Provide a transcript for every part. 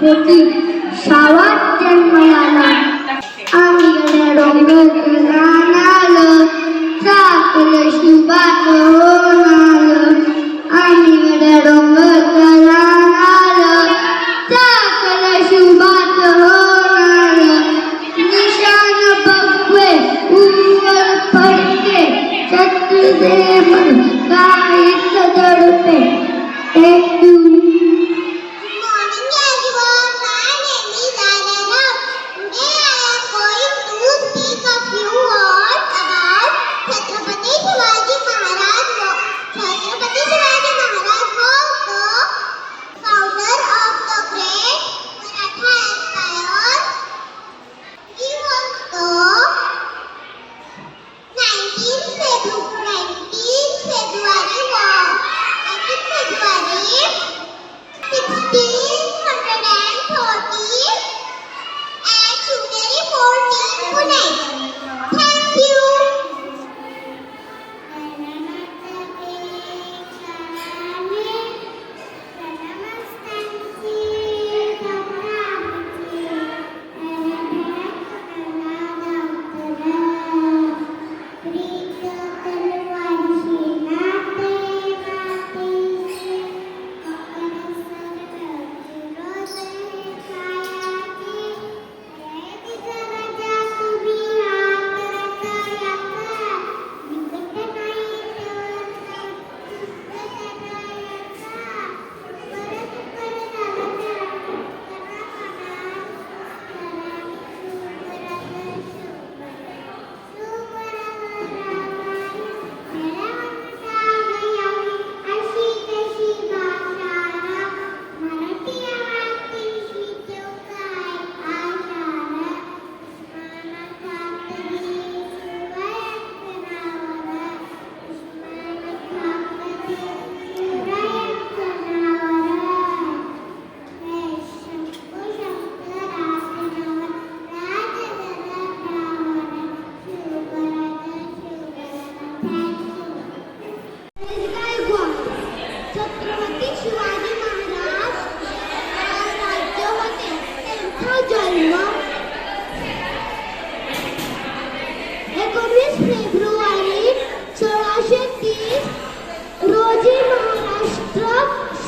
पोटी सावात जन्मला आंगण डोंगर रानाल चाकल शुभात होणार आंगण डोंगर रानाल चाकल शुभात होणार निशान बघवे उंबर पडते शत्रुदे मन काहीच दडपे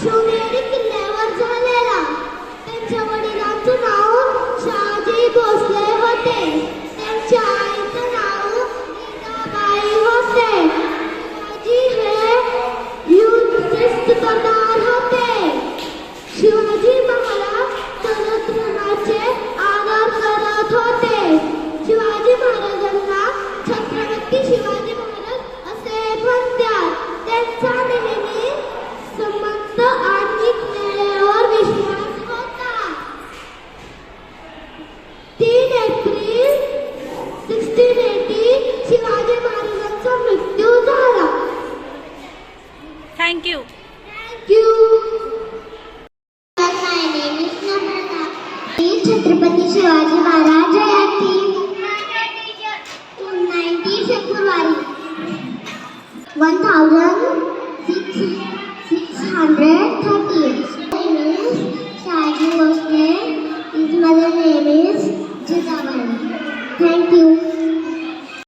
शिवनेरी किल्ल्यावर झालेला. त्यांच्या वडिलांचं नाव शहाजी भोसले होते. त्यांच्या आईचं नाव मीराबाई होते. शिवाजी हे युद्ध करणार होते. शिवाजी महाराज तरुणाचे आदर करत होते. शिवाजी महाराजांना छत्रपती शिवाजी महाराज असे म्हणतात. त्यांचा नेहमी संबंध आणि ज्ञानावर विश्वास होता. 3 एप्रिल 1680 शिवाजी महाराजांचा मृत्यू झाला. थँक्यू. छत्रपती शिवाजी महाराज जयंती 19 फेब्रुवारी 1600